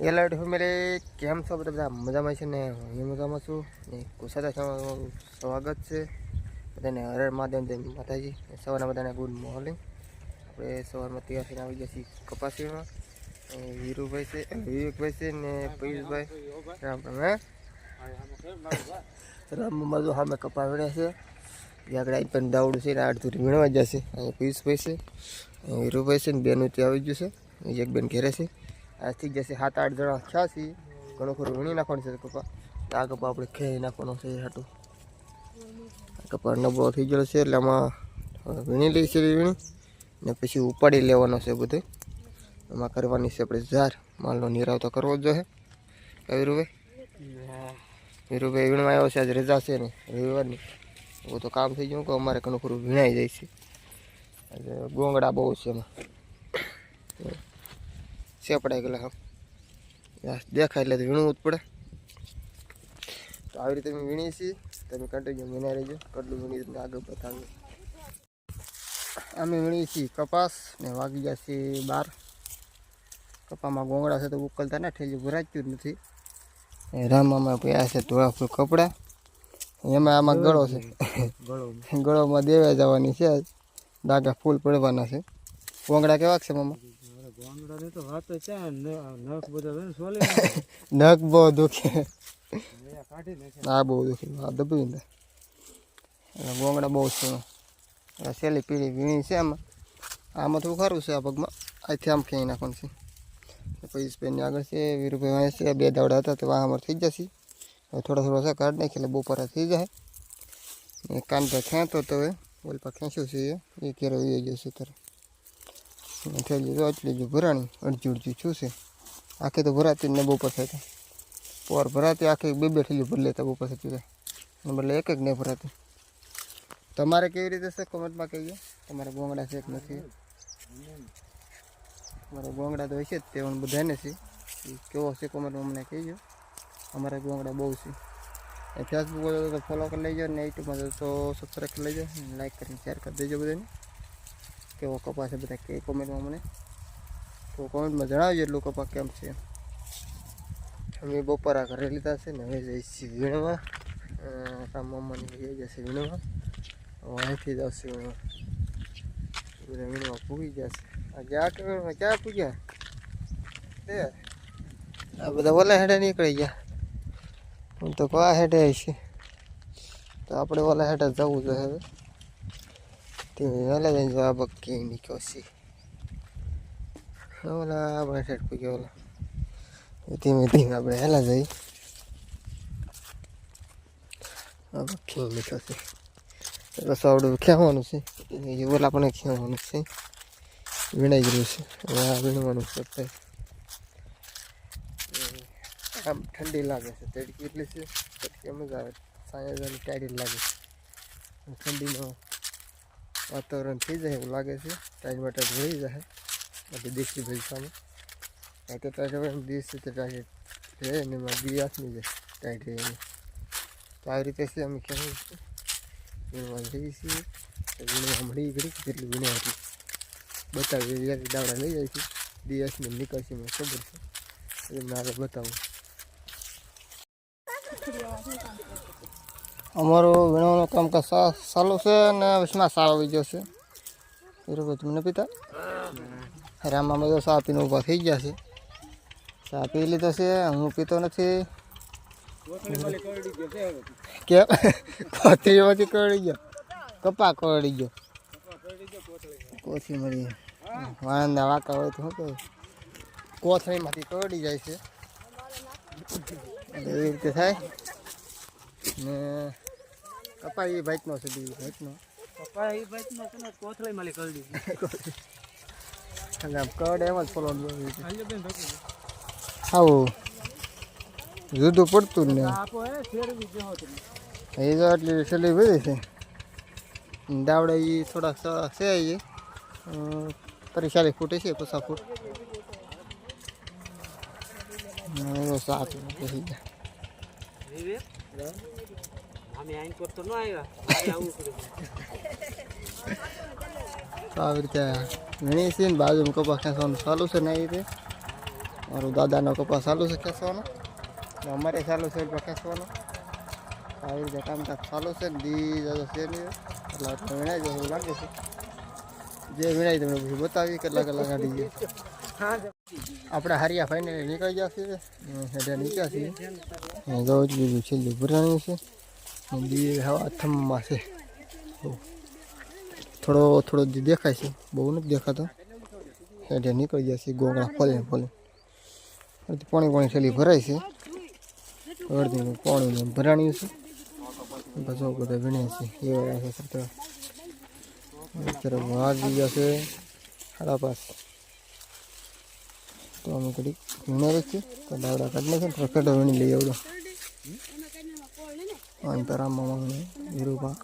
Hello family, કેમ છો બધા? મજામાં છે ને? હું મજામાં છું ને. કુશળ સ્વાગત છે બધાને. હર મહાદેવ, જય માતાજી. સવારના બધાને ગુડ મોર્નિંગ. આપણે સવારમાં તૈયાર થઈને આવી ગયા છીએ કપાસીમાં. વીરુભાઈ છે, વિવેકભાઈ છે ને પિયુષભાઈ. રામ રામ જો સામે કપા વીણ્યા છે. આગળ આવી પણ દાવડું છે ને અડધું વીણવા જશે. અહીંયા પિયુષભાઈ છે, વીરુભાઈ છે ને બેનું ત્યાં આવી ગયું છે. એક બેન ઘેરે છે. આજથી જશે 7-8 જણા થયા છે. ઘણું ખરું વીણી નાખવાનું છે કપા. આ કપા આપણે ખેઈ નાખવાનો છે હાટું. કપા નબળો થઈ ગયો છે એટલે આમાં વીણી લઈ છે વીણી ને પછી ઉપાડી લેવાનો છે બધું. એમાં કરવાની છે આપણે ઝાર. માલનો નિરાવ તો કરવો જ જોઈએ. વીરુભાઈ વીણવા આવ્યો છે. આજ રજા છે ને રવિવારની. એવું તો કામ થઈ ગયું કે અમારે ઘણું ખરું વીણાઈ જાય છે. ગોંગડા બહુ છે એમાં. સેપડાઈ ગયેલા દેખાય એટલે તો વીણવું જ પડે. તો આવી રીતે અમે વીણીએ છીએ. તમે કન્ટિન્યુ વીણા રહેજો. કેટલું વીણી તમને આગળ બતાવીએ. અમે વીણીએ છીએ કપાસ ને વાગી ગયા છે 12. કપામાં ગોંગડા છે તો ઉકલતા ના ઠેલી ભરાતું જ નથી. રામામાં ગયા છે ધોળા ફૂલ કપડાં. એમાં આમાં ગળો છે. ગળોમાં દેવા જવાની છે. ડાઘા ફૂલ પડવાના છે. ગોંગડા કેવા છે મામા? નખ બહુ દુખે. હા બહુ દુખે. હા દબાવી દે. ગોંગડા બહુ છે. સહેલી પીળી વીણી છે આમાં. આમાં થોડું ખરું છે. આ પગમાં અહીંથી આમ ક્યાંય નાખવાનું છે. પૈસની આગળ છે. વીરુભાઈ વાંચે છે. 2 દાવડા હતા તો વાહ અમારે થઈ જશે. હવે થોડા છે કાઢ નાખી એટલે બપોરા થઈ જાય. કાન પર ખેંચતો તો હવે ઓલ પર ખેંચ્યું છે એ કેરો એ જશે ત્યારે થેલી તો એટલી જ ભરાણી અડધી છું છે. આખી તો ભરાતી જ ને બપોર થતા પોર ભરાતી આખી 2 થેલી ભરી લેતા બપોર થતી જાય. બદલે એક નહીં ભરાતી. તમારે કેવી રીતે છે કોમેન્ટમાં કહીએ. તમારે ગોંગડા છે કે નથી? અમારે ગોંગડા તો હશે જ તે બધાને છે. કેવો છે કોમેન્ટમાં મને કહીજો. અમારે ગોંગડા બહુ છે. ફેસબુક તો ફોલો કરી લેજો ને યુટ્યુબમાં તો સબસ્ક્રાઈબ કરી લેજો. લાઈક કરીને શેર કરી દેજો બધાને. કેવો કપા છે બધા કે કોમેન્ટમાં મને તો કોમેન્ટમાં જણાવજો એટલું કપા કેમ છે. અમે બપોરા ઘરે લીધા છે ને હવે જઈએ છીએ વીણવા. રામ મમ્માની જઈ જશે વીણવા. અહીંથી જ આવશે વીણવા. બધા વીણવા પૂગી જશે. આજે આ કે વીણવા ક્યાં પૂગ્યા? આ બધા ઓલા હેડે નીકળી ગયા. હું તો આ હેડે છે તો આપણે ઓલા હેડે જવું જોઈએ હવે. તે વહેલા જઈને જવા બક્કી નીકળ્યો છે. ઓલા આપણે હેડ પૂગ્યા. ઓલા ધીમે ધીમે આપણે હેલા જઈએ. બક્કી નીકળ્યો છે. રસાવડું ખેવાનું છે. ઓલા પણ ખેવાનું છે. વીણાઈ ગયું છે. હવે આ વીણવાનું છે. આમ ઠંડી લાગે છે. તડકી એટલી છે. તડકી મજા આવે. સાંજે ટાઈડ લાગે. ઠંડીનો વાતાવરણ થઈ જાય એવું લાગે છે. ટાઈડ માટે ભળી જાય બધી દેશી ભાઈ સામે. તો ટાઈડ દેશી તો ટાઈડ રહે ને એમાં બી હાથની જાય ટાઈડ રહે. તો આવી રીતે છે અમે કહેવાય છે. વીણવા જઈએ છીએ. વીણવા મળી ઘડી કેટલી વીણવા હતી બતાવી દાવડા લઈ જાય છે. દિવસને નીકળશે મને ખબર છે. એમને આગળ બતાવું. અમારું વીણવાનું કામકાજ ચાલુ છે ને વિશમાં સારો આવી ગયો છે. બરોબર તમને પીતા રામમાં બધો ચા પીને ઊભા થઈ ગયા છે. ચા પી લીધો છે. હું પીતો નથી. કેમ? કોથળીમાંથી કરડી ગયો. કપા કરડી ગયો. કોથળી મળી વાળંદા વાંકા હોય તો શું કહે કોથળીમાંથી કરડી જાય છે. એવી રીતે થાય ને. કપા એ ભાઈનો છે. બીજી ભાઈનો કપા એ ભાઈનો કોથળી માલી કરડી આમ કરડે એમ જ ફોલો આવું જુદું પડતું જ ને. એ તો આટલી છેલ્લી બધી છે. દાવડા એ થોડાક છે. એ 40 ફૂટ છે. 50 ફૂટ 7 થઈ ગયા. આવી રીતે વીણી છે ને બાજુમાં કપા ખેંચવાનું ચાલુ છે ને. એ રીતે મારું દાદાનો કપાસ ચાલુ છે ખેંચવાનો, અમારે ચાલુ છે ખેંચવાનો. આવી રીતે કામકાજ ચાલુ છે ને દી છે નહીં એટલે આપણે વિણાઈ જાય એવું લાગે છે. જે વિણાય તમને પછી બતાવી કેટલા કલાક કાઢી ગયા. આપણે હારિયા ફાઇનલી નીકળી ગયા છીએ, હેઠે નીકળ્યા છીએ. જવું જ બીજું છેલ્લું ભરાણું છે. દી હવા થમમાં છે, થોડો દેખાય છે, બહુ નથી દેખાતો. હેઠે નીકળી ગયા છીએ ગોગળા ફલે પાણી છેલ્લી ભરાય છે. અડધીનું પાણી ભરાણ્યું છે. પછી બધા વીણે છે એવા છે. અત્યારે વાગી ગયા છે 5:30. તો અમે ઘડી વીણે છીએ તો દાવડા કાઢી નાખે ને ખેડો વીણી લઈ આવડો અંતરામાં વિરુપા.